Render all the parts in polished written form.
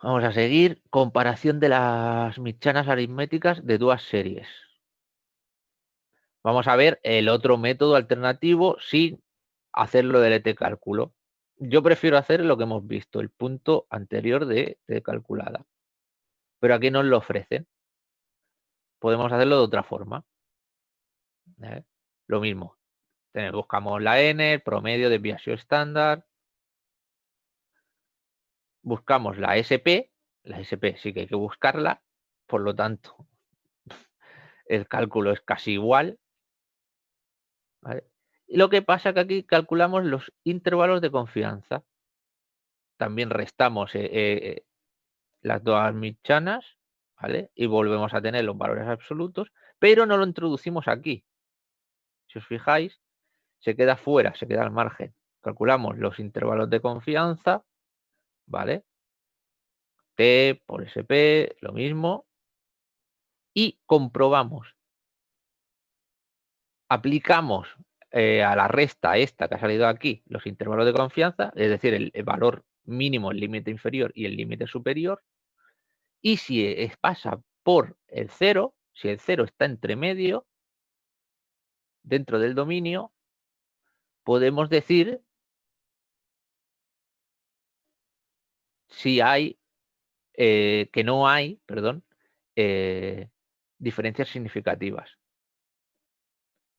Vamos a seguir. Comparación de las mitjanas aritméticas de dos series. Vamos a ver el otro método alternativo sin hacerlo del ET cálculo. Yo prefiero hacer lo que hemos visto, el punto anterior de calculada. Pero aquí nos lo ofrecen. Podemos hacerlo de otra forma. Lo mismo. Buscamos la n, el promedio, desviación estándar. Buscamos la SP. La SP sí que hay que buscarla. Por lo tanto, el cálculo es casi igual. ¿Vale? Y lo que pasa es que aquí calculamos los intervalos de confianza. También restamos las dos mitjanas, ¿vale? Y volvemos a tener los valores absolutos, pero no lo introducimos aquí. Si os fijáis, se queda fuera, se queda al margen. Calculamos los intervalos de confianza, ¿vale? T por SP, lo mismo. Y comprobamos. Aplicamos a la resta esta que ha salido aquí los intervalos de confianza, es decir, el valor mínimo, el límite inferior y el límite superior. Y si pasa por el 0, si el 0 está entre medio, dentro del dominio, podemos decir si hay, que no hay, perdón, diferencias significativas.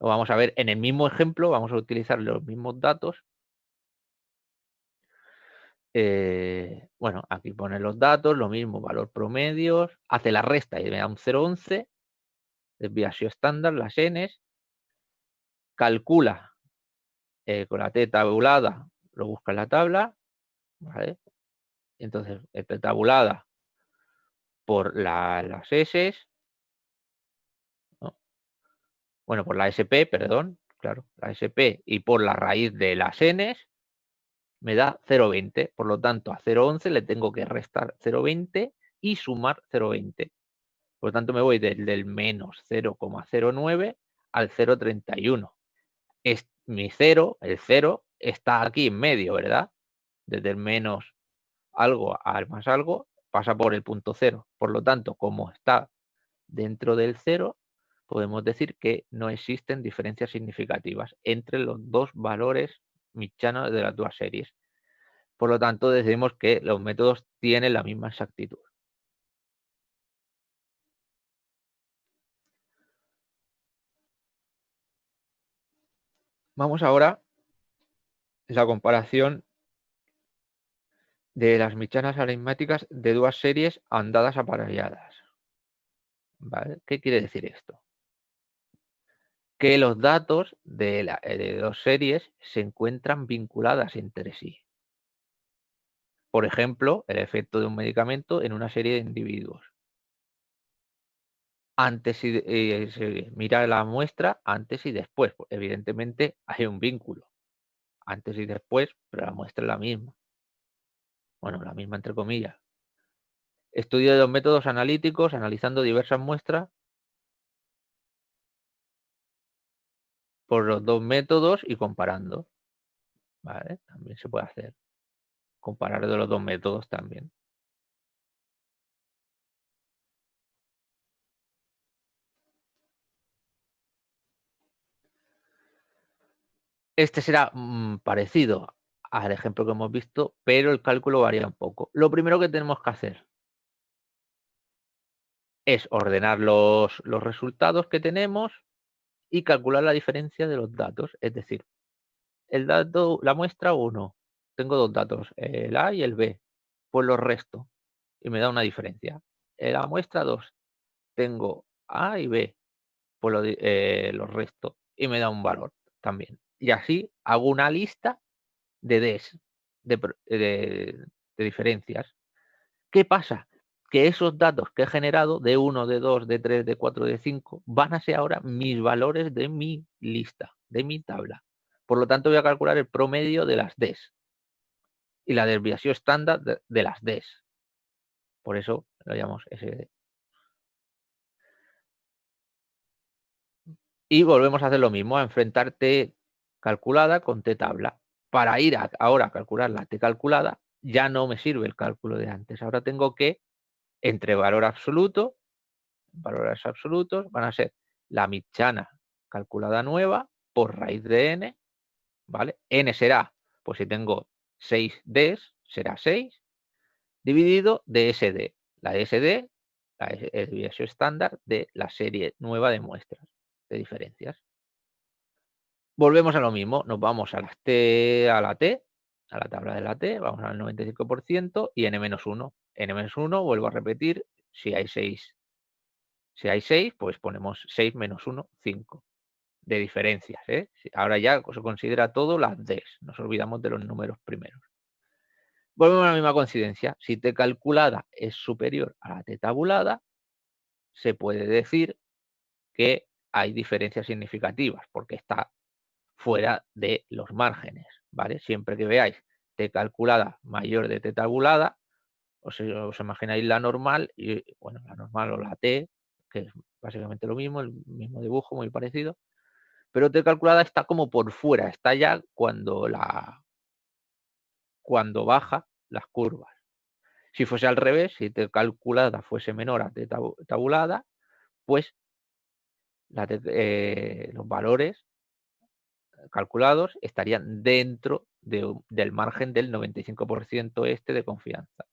Lo vamos a ver en el mismo ejemplo, vamos a utilizar los mismos datos. Bueno, aquí pone los datos, lo mismo, valor promedios, hace la resta y me da un 0,11, desviación estándar, las n, calcula con la t tabulada, lo busca en la tabla, ¿vale? Entonces, t tabulada por las s, ¿no? Bueno, por la SP, perdón, claro, la SP y por la raíz de las n, me da 0,20. Por lo tanto, a 0,11 le tengo que restar 0,20 y sumar 0,20. Por lo tanto, me voy del menos 0,09 al 0,31. Mi 0, el 0, está aquí en medio, ¿verdad? Desde el menos algo al más algo, pasa por el punto 0. Por lo tanto, como está dentro del 0, podemos decir que no existen diferencias significativas entre los dos valores mitjanos de las dos series. Por lo tanto, decimos que los métodos tienen la misma exactitud. Vamos ahora a la comparación de las mitjanas aritméticas de dos series andadas aparelladas. ¿Vale? ¿Qué quiere decir esto? Que los datos de dos series se encuentran vinculadas entre sí. Por ejemplo, el efecto de un medicamento en una serie de individuos. Antes se mira la muestra antes y después. Pues, evidentemente hay un vínculo. Antes y después, pero la muestra es la misma. Bueno, la misma entre comillas. Estudio de los métodos analíticos, analizando diversas muestras por los dos métodos y comparando. ¿Vale? También se puede hacer. Comparar de los dos métodos también. Este será parecido al ejemplo que hemos visto, pero el cálculo varía un poco. Lo primero que tenemos que hacer es ordenar los resultados que tenemos y calcular la diferencia de los datos. Es decir, el dato, la muestra 1, tengo dos datos, el A y el B, pues los resto y me da una diferencia. En la muestra 2 tengo A y B, pues los resto y me da un valor también. Y así hago una lista de Ds, de diferencias. ¿Qué pasa? Que esos datos que he generado de 1, de 2, de 3, de 4, de 5, van a ser ahora mis valores de mi lista, de mi tabla. Por lo tanto, voy a calcular el promedio de las Ds y la desviación estándar de las Ds. Por eso lo llamamos SD. Y volvemos a hacer lo mismo, a enfrentar T calculada con T tabla. Para ir ahora a calcular la T calculada, ya no me sirve el cálculo de antes. Ahora tengo que, entre valores absolutos van a ser la mitjana calculada nueva por raíz de n, ¿vale? N será, pues si tengo 6 Ds, será 6, dividido DSD. La DSD, la desviación estándar de la serie nueva de muestras de diferencias. Volvemos a lo mismo, nos vamos a la tabla de la T, vamos al 95% y n-1. n-1, vuelvo a repetir, si hay 6, pues ponemos 6 menos 1, 5 de diferencias. Ahora ya se considera todo las Ds, nos olvidamos de los números primeros. Volvemos a la misma coincidencia. Si T calculada es superior a la T tabulada, se puede decir que hay diferencias significativas porque está fuera de los márgenes, ¿vale? Siempre que veáis T calculada mayor de T tabulada, os imagináis la normal, y bueno, la normal o la T, que es básicamente lo mismo, el mismo dibujo, muy parecido, pero T calculada está como por fuera, está ya cuando baja las curvas. Si fuese al revés, si T calculada fuese menor a T tabulada, pues los valores calculados estarían dentro del margen del 95% de confianza.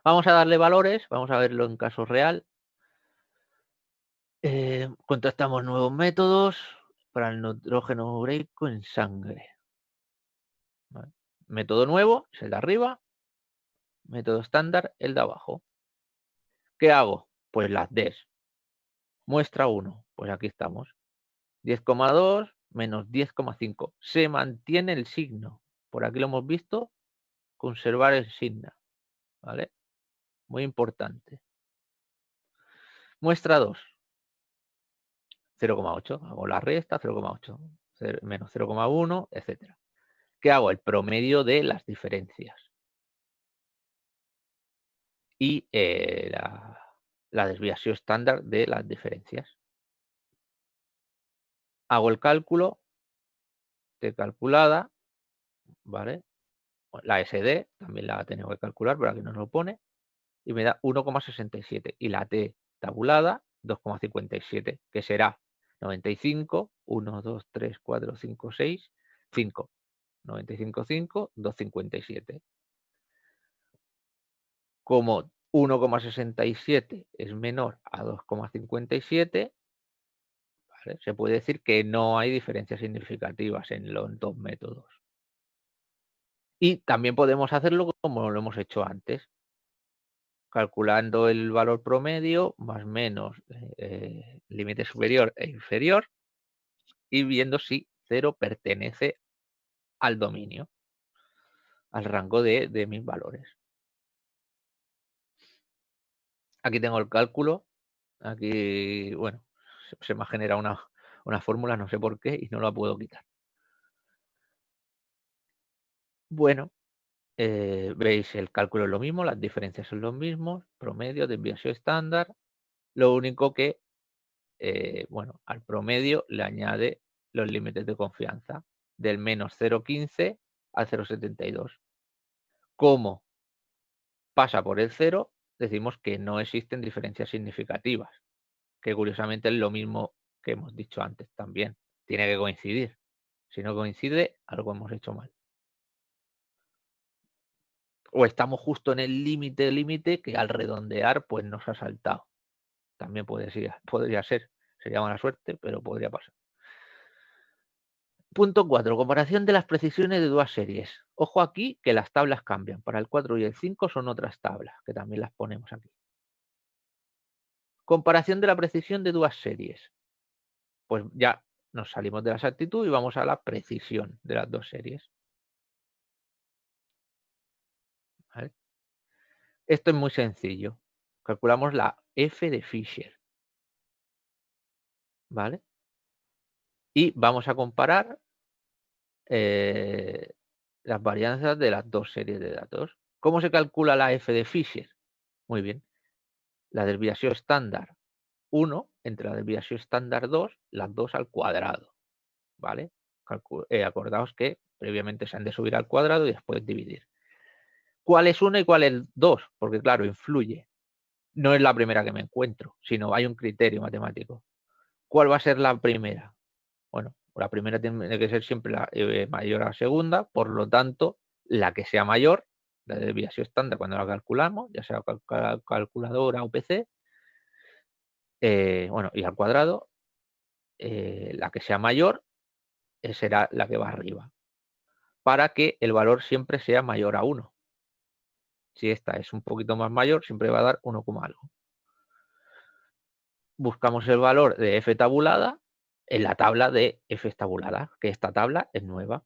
Vamos a darle valores, vamos a verlo en caso real. Contrastamos nuevos métodos para el nitrógeno ureico en sangre. ¿Vale? Método nuevo es el de arriba, método estándar el de abajo. ¿Qué hago? Pues las Ds. Muestra 1, pues aquí estamos. 10,2 menos 10,5. Se mantiene el signo. Por aquí lo hemos visto. Conservar el signo. ¿Vale? Muy importante. Muestra 2. 0,8. Hago la resta, 0,8. Menos 0,1, etc. ¿Qué hago? El promedio de las diferencias. Y la desviación estándar de las diferencias. Hago el cálculo de calculada, ¿vale? La SD también la tengo que calcular, pero aquí no lo pone. Y me da 1,67. Y la T tabulada, 2,57, que será 95, 1, 2, 3, 4, 5, 6, 5. 95, 5, 2,57. Como 1,67 es menor a 2,57, ¿vale? Se puede decir que no hay diferencias significativas en los dos métodos. Y también podemos hacerlo como lo hemos hecho antes, calculando el valor promedio más menos límite superior e inferior y viendo si 0 pertenece al dominio, al rango de mis valores. Aquí tengo el cálculo. Aquí, bueno, se me ha generado una fórmula, no sé por qué, y no la puedo quitar. Bueno, veis, el cálculo es lo mismo, las diferencias son los mismos, promedio, desviación estándar. Lo único que, bueno, al promedio le añade los límites de confianza, del menos 0,15 al 0,72. Como pasa por el 0, decimos que no existen diferencias significativas, que curiosamente es lo mismo que hemos dicho antes también. Tiene que coincidir. Si no coincide, algo hemos hecho mal. O estamos justo en el límite que al redondear pues nos ha saltado. También podría ser. Sería mala suerte, pero podría pasar. Punto 4. Comparación de las precisiones de dos series. Ojo aquí que las tablas cambian. Para el 4 y el 5 son otras tablas, que también las ponemos aquí. Comparación de la precisión de dos series. Pues ya nos salimos de la exactitud y vamos a la precisión de las dos series. ¿Vale? Esto es muy sencillo. Calculamos la F de Fisher. ¿Vale? Y vamos a comparar las varianzas de las dos series de datos. ¿Cómo se calcula la F de Fisher? Muy bien. La desviación estándar 1 entre la desviación estándar 2, las dos al cuadrado. ¿Vale? acordaos que previamente se han de subir al cuadrado y después dividir. ¿Cuál es 1 y cuál es 2? Porque claro, influye. No es la primera que me encuentro, sino hay un criterio matemático. ¿Cuál va a ser la primera? Bueno, la primera tiene que ser siempre la mayor a la segunda, por lo tanto, la que sea mayor, la desviación estándar cuando la calculamos, ya sea calculadora o PC, bueno, y al cuadrado, la que sea mayor será la que va arriba, para que el valor siempre sea mayor a 1. Si esta es un poquito más mayor, siempre va a dar 1, algo. Buscamos el valor de f tabulada en la tabla de f tabulada, que esta tabla es nueva.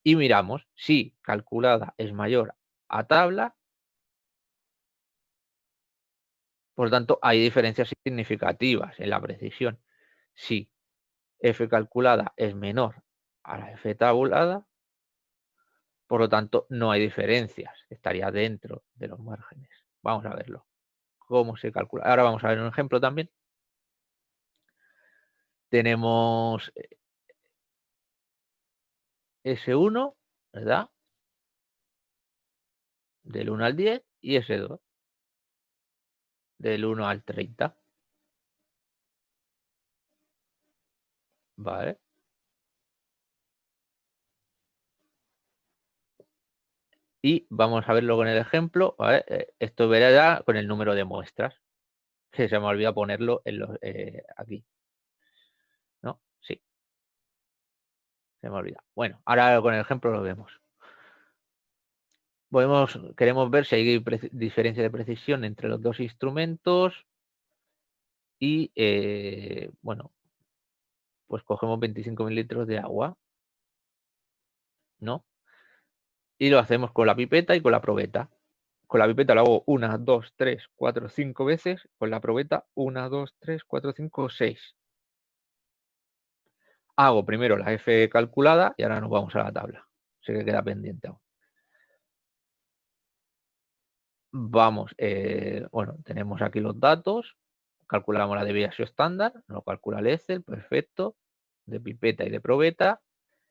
Y miramos si calculada es mayor a tabla. Por lo tanto, hay diferencias significativas en la precisión. Si f calculada es menor a la f tabulada, por lo tanto, no hay diferencias. Estaría dentro de los márgenes. Vamos a verlo. ¿Cómo se calcula? Ahora vamos a ver un ejemplo también. Tenemos S1, ¿verdad? Del 1 al 10 y S2 del 1 al 30. ¿Vale? Y vamos a verlo con el ejemplo. ¿Vale? Esto verá ya con el número de muestras. Que se me olvidó ponerlo en los, aquí. ¿No? Sí. Se me olvida. Bueno, ahora con el ejemplo lo vemos. Queremos ver si hay diferencia de precisión entre los dos instrumentos. Y bueno, pues cogemos 25 mililitros de agua, ¿no? Y lo hacemos con la pipeta y con la probeta. Con la pipeta lo hago 1, 2, 3, 4, 5 veces. Con la probeta 1, 2, 3, 4, 5, 6. Hago primero la F calculada y ahora nos vamos a la tabla. Sé que queda pendiente aún. Vamos, bueno, tenemos aquí los datos. Calculamos la desviación estándar, lo calcula el Excel, perfecto, de pipeta y de probeta,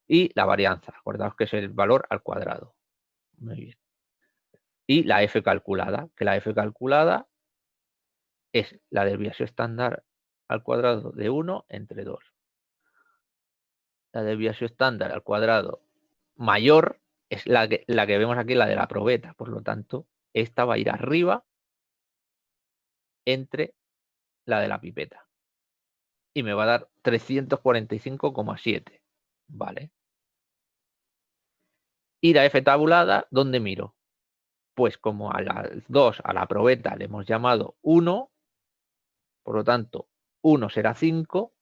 y la varianza, acordaos que es el valor al cuadrado. Muy bien. Y la F calculada, que la F calculada es la desviación estándar al cuadrado de 1 entre 2. La desviación estándar al cuadrado mayor es la que vemos aquí, la de la probeta, por lo tanto, esta va a ir arriba entre la de la pipeta. Y me va a dar 345,7. Vale. Y la F tabulada, ¿dónde miro? Pues como a las 2, a la probeta, le hemos llamado 1, por lo tanto, 1 será 5.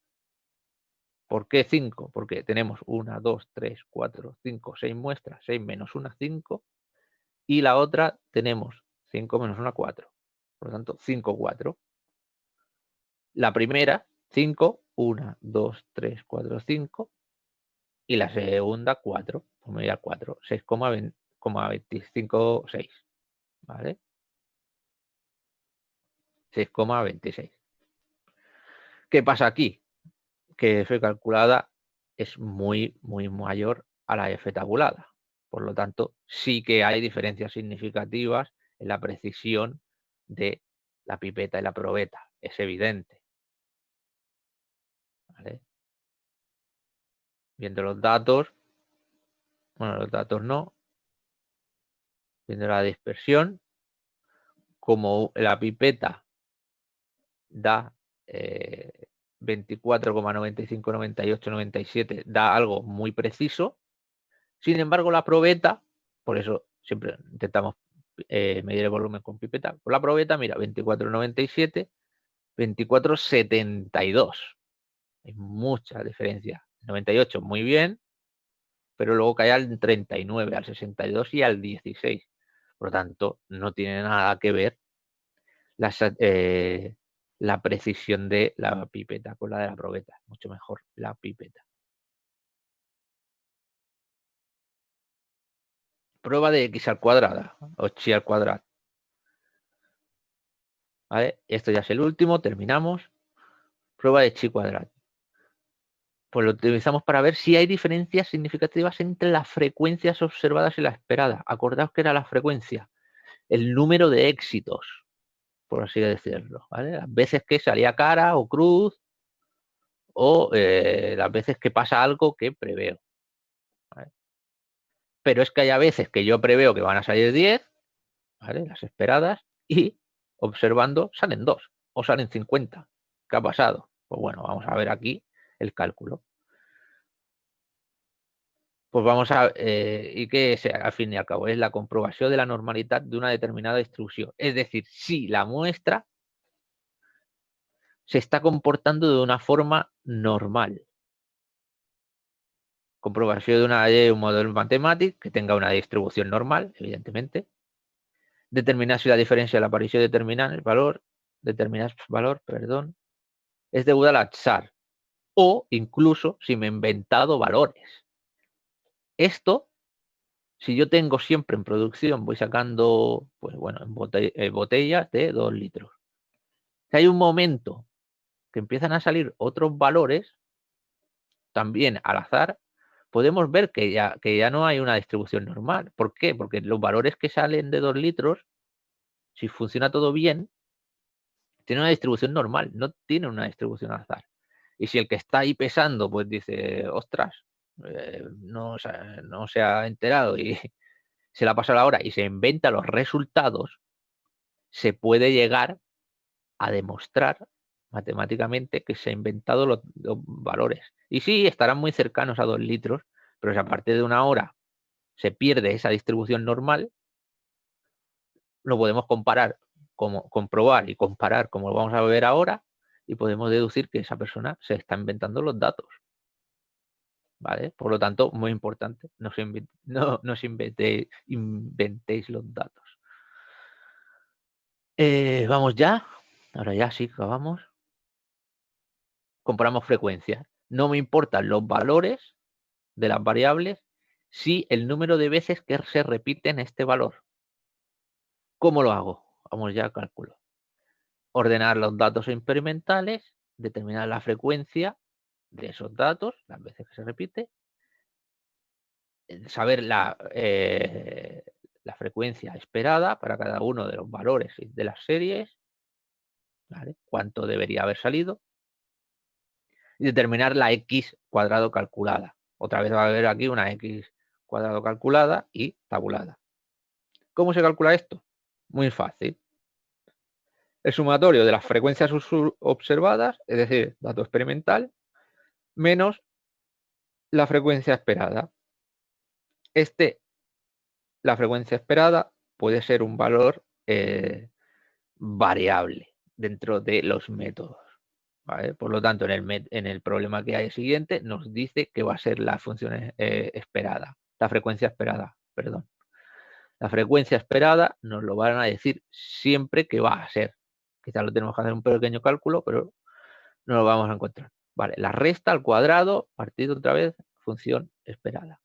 ¿Por qué 5? Porque tenemos 1, 2, 3, 4, 5, 6 muestras, 6 menos 1, 5. Y la otra tenemos 5 menos 1, 4. Por lo tanto, 5, 4. La primera, 5, 1, 2, 3, 4, 5. Y la segunda, 4. Pues me voy a 4. 6,25, 6. ¿Vale? 6,26. ¿Qué pasa aquí? Que F calculada es muy, muy mayor a la F tabulada. Por lo tanto, sí que hay diferencias significativas en la precisión de la pipeta y la probeta. Es evidente. ¿Vale? Viendo los datos, bueno, los datos no. Viendo la dispersión, como la pipeta da 24,95, 98, 97, da algo muy preciso. Sin embargo, la probeta, por eso siempre intentamos medir el volumen con pipeta. Con la probeta, mira, 24,97, 24,72. Hay mucha diferencia. 98, muy bien, pero luego cae al 39, al 62 y al 16. Por lo tanto, no tiene nada que ver la precisión de la pipeta con la de la probeta. Mucho mejor la pipeta. Prueba de x al cuadrado o chi al cuadrado. ¿Vale? Esto ya es el último, terminamos. Prueba de chi cuadrado. Pues lo utilizamos para ver si hay diferencias significativas entre las frecuencias observadas y las esperadas. Acordaos que era la frecuencia, el número de éxitos, por así decirlo, ¿vale? Las veces que salía cara o cruz, o las veces que pasa algo que preveo, ¿vale? Pero es que hay a veces que yo preveo que van a salir 10, ¿vale? Las esperadas, y observando salen 2 o salen 50. ¿Qué ha pasado? Pues bueno, vamos a ver aquí el cálculo. Pues vamos a... ¿y qué es, al fin y al cabo? Es la comprobación de la normalidad de una determinada distribución. Es decir, si la muestra se está comportando de una forma normal. Comprobación de un modelo matemático que tenga una distribución normal, evidentemente. Determinar si la diferencia de la aparición de determinar valor, perdón, es deguda al azar. O incluso si me he inventado valores. Esto, si yo tengo siempre en producción, voy sacando, pues bueno, en botellas de 2 litros. Si hay un momento que empiezan a salir otros valores, también al azar, podemos ver que ya no hay una distribución normal. ¿Por qué? Porque los valores que salen de 2 litros, si funciona todo bien, tienen una distribución normal, no tienen una distribución al azar. Y si el que está ahí pesando, pues dice, ostras, no se ha enterado y se la pasa la hora y se inventa los resultados, se puede llegar a demostrar matemáticamente que se ha inventado los valores. Y sí, estarán muy cercanos a 2 litros, pero si a partir de una hora se pierde esa distribución normal, lo podemos comprobar y comparar como lo vamos a ver ahora, y podemos deducir que esa persona se está inventando los datos. ¿Vale? Por lo tanto, muy importante, no os inventéis los datos. Vamos ya. Ahora ya sí, acabamos. Comparamos frecuencias. No me importan los valores de las variables, si el número de veces que se repiten este valor. ¿Cómo lo hago? Vamos ya al cálculo. Ordenar los datos experimentales, determinar la frecuencia de esos datos, las veces que se repite, saber la frecuencia esperada para cada uno de los valores de las series, ¿vale? Cuánto debería haber salido, y determinar la x cuadrado calculada. Otra vez va a haber aquí una x cuadrado calculada y tabulada. ¿Cómo se calcula esto? Muy fácil. El sumatorio de las frecuencias observadas, es decir, dato experimental, menos la frecuencia esperada. La frecuencia esperada puede ser un valor variable dentro de los métodos, ¿vale? Por lo tanto, en el problema que hay siguiente nos dice que va a ser la función esperada, la frecuencia esperada, perdón. La frecuencia esperada nos lo van a decir siempre que va a ser. Quizás lo tenemos que hacer un pequeño cálculo, pero no lo vamos a encontrar. Vale, la resta al cuadrado, partido otra vez, función esperada.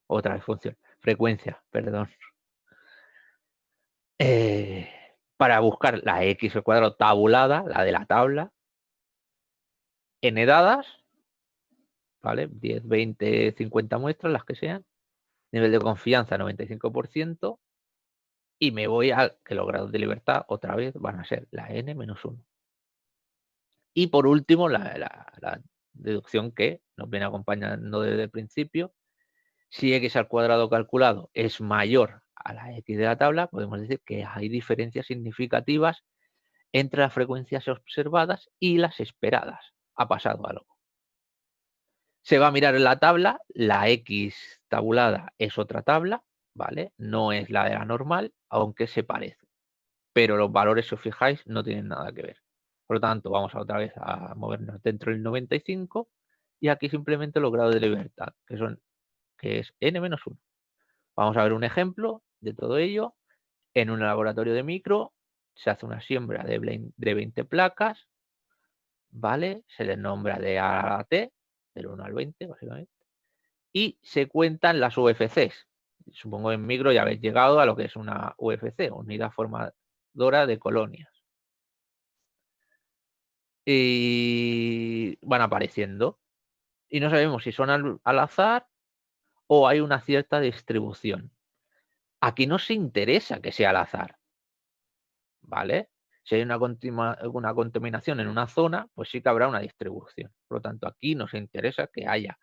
Otra vez función, frecuencia, perdón. Para buscar la x al cuadrado tabulada, la de la tabla, n dadas, ¿vale? 10, 20, 50 muestras, las que sean. Nivel de confianza 95%. Y me voy a que los grados de libertad otra vez van a ser la n-1. Y por último, la deducción que nos viene acompañando desde el principio. Si x al cuadrado calculado es mayor a la x de la tabla, podemos decir que hay diferencias significativas entre las frecuencias observadas y las esperadas. Ha pasado algo. Se va a mirar en la tabla, la x tabulada es otra tabla, ¿vale? No es la de la normal, aunque se parece. Pero los valores, si os fijáis, no tienen nada que ver. Por lo tanto, vamos otra vez a movernos dentro del 95 y aquí simplemente los grados de libertad, que es n-1. Vamos a ver un ejemplo de todo ello. En un laboratorio de micro se hace una siembra de 20 placas, ¿vale? Se les nombra de A a T, del 1 al 20, básicamente. Y se cuentan las UFCs. Supongo en micro ya habéis llegado a lo que es una UFC, unidad formadora de colonias. Y van apareciendo. y no sabemos si son al azar o hay una cierta distribución. Aquí no se interesa que sea al azar, ¿vale? Si hay una contaminación en una zona, pues sí que habrá una distribución. Por lo tanto, aquí nos interesa que haya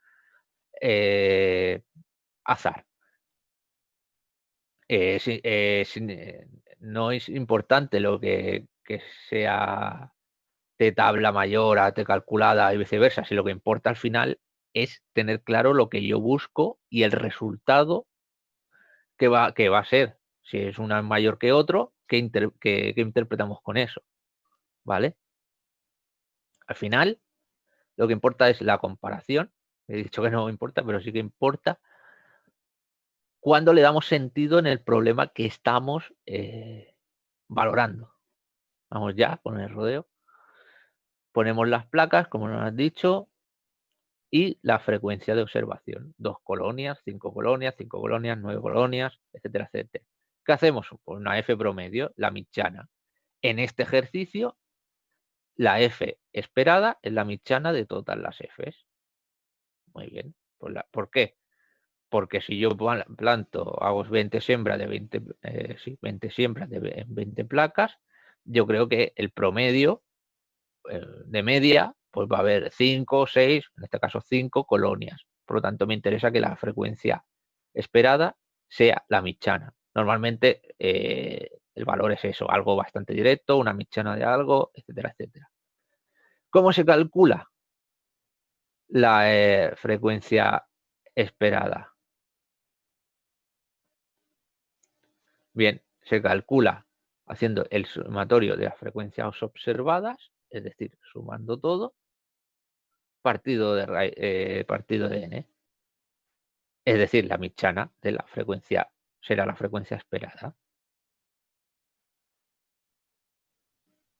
azar. No es importante lo que sea T tabla mayor a T calculada y viceversa, si lo que importa al final es tener claro lo que yo busco y el resultado que va a ser. Si es una mayor que otro, ¿qué interpretamos con eso? ¿Vale? Al final, lo que importa es la comparación. He dicho que no importa, pero sí que importa cuando le damos sentido en el problema que estamos valorando. Vamos ya con el rodeo. Ponemos las placas, como nos han dicho, y la frecuencia de observación. 2 colonias, 5 colonias, 5 colonias, 9 colonias, etcétera, etcétera. ¿Qué hacemos? Pues una F promedio, la mitjana. En este ejercicio, la F esperada es la mitjana de todas las Fs. Muy bien. ¿Por qué? Porque si yo planto, hago 20 siembras de 20, 20 siembras de 20 placas, yo creo que el promedio de media, pues va a haber 5, 6, en este caso 5 colonias. Por lo tanto, me interesa que la frecuencia esperada sea la mitjana. Normalmente el valor es eso, algo bastante directo, una mitjana de algo, etcétera, etcétera. ¿Cómo se calcula la frecuencia esperada? Bien, se calcula haciendo el sumatorio de las frecuencias observadas, es decir, sumando todo, partido de n. Es decir, la mitjana de la frecuencia será la frecuencia esperada.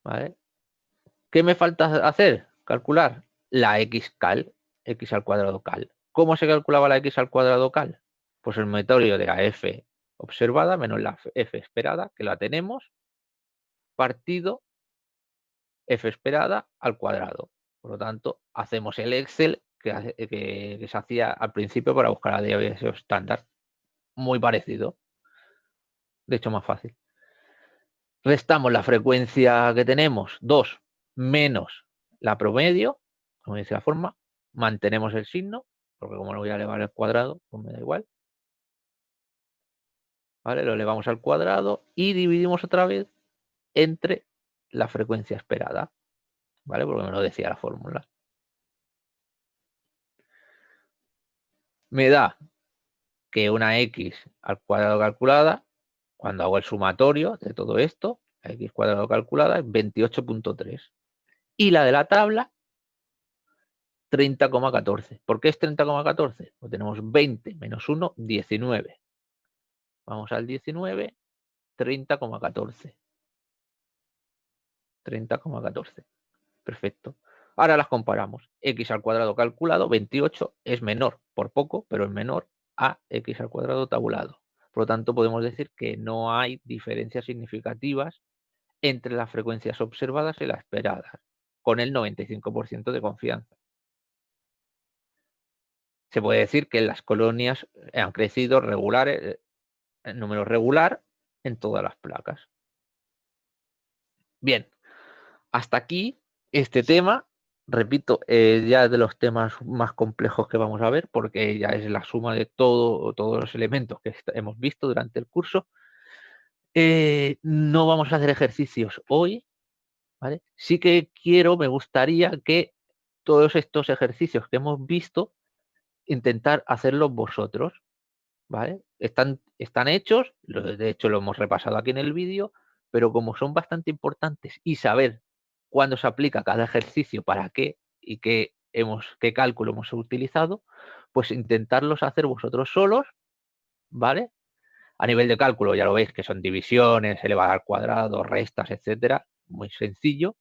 ¿Vale? ¿Qué me falta hacer? Calcular la x cal, x al cuadrado cal. ¿Cómo se calculaba la x al cuadrado cal? Pues el sumatorio de la f observada menos la f esperada, que la tenemos, partido f esperada al cuadrado. Por lo tanto, hacemos el Excel que se hacía al principio para buscar la desviación estándar. Muy parecido. De hecho, más fácil. Restamos la frecuencia que tenemos, 2, menos la promedio, como dice la forma, mantenemos el signo, porque como lo voy a elevar al cuadrado, pues me da igual. ¿Vale? Lo elevamos al cuadrado y dividimos otra vez entre la frecuencia esperada, ¿vale? Porque me lo decía la fórmula. Me da que una x al cuadrado calculada, cuando hago el sumatorio de todo esto, la x cuadrado calculada es 28.3. Y la de la tabla 30,14. ¿Por qué es 30,14? Pues tenemos 20 menos 1, 19. Vamos al 19, 30,14. 30,14. Perfecto. Ahora las comparamos. X al cuadrado calculado, 28, es menor, por poco, pero es menor a X al cuadrado tabulado. Por lo tanto, podemos decir que no hay diferencias significativas entre las frecuencias observadas y las esperadas, con el 95% de confianza. Se puede decir que las colonias han crecido regulares, en número regular en todas las placas. Bien, hasta aquí este tema. Repito, ya de los temas más complejos que vamos a ver, porque ya es la suma de todos los elementos que hemos visto durante el curso. No vamos a hacer ejercicios hoy, ¿vale? Sí que me gustaría que todos estos ejercicios que hemos visto, intentar hacerlos vosotros, ¿vale? Están hechos, de hecho lo hemos repasado aquí en el vídeo, pero como son bastante importantes y saber cuándo se aplica cada ejercicio, para qué y qué cálculo hemos utilizado, pues intentarlos hacer vosotros solos, ¿vale? A nivel de cálculo ya lo veis que son divisiones, elevado al cuadrado, restas, etcétera, muy sencillo.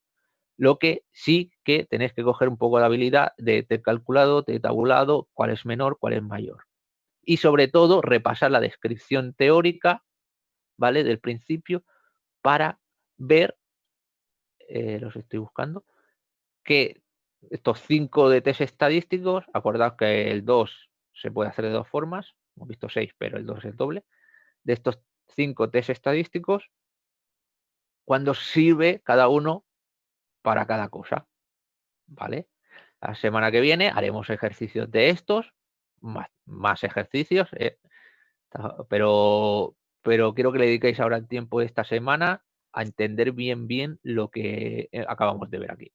Lo que sí que tenéis que coger un poco de habilidad de calculado, de tabulado, cuál es menor, cuál es mayor. Y sobre todo repasar la descripción teórica, ¿vale? Del principio, para ver, los estoy buscando, que estos 5 de test estadísticos, acordaos que el 2 se puede hacer de 2 formas, hemos visto 6, pero el 2 es el doble. De estos 5 test estadísticos, ¿cuándo sirve cada uno para cada cosa? ¿Vale? La semana que viene haremos ejercicios de estos, más ejercicios, pero quiero que le dediquéis ahora el tiempo de esta semana a entender bien lo que acabamos de ver aquí.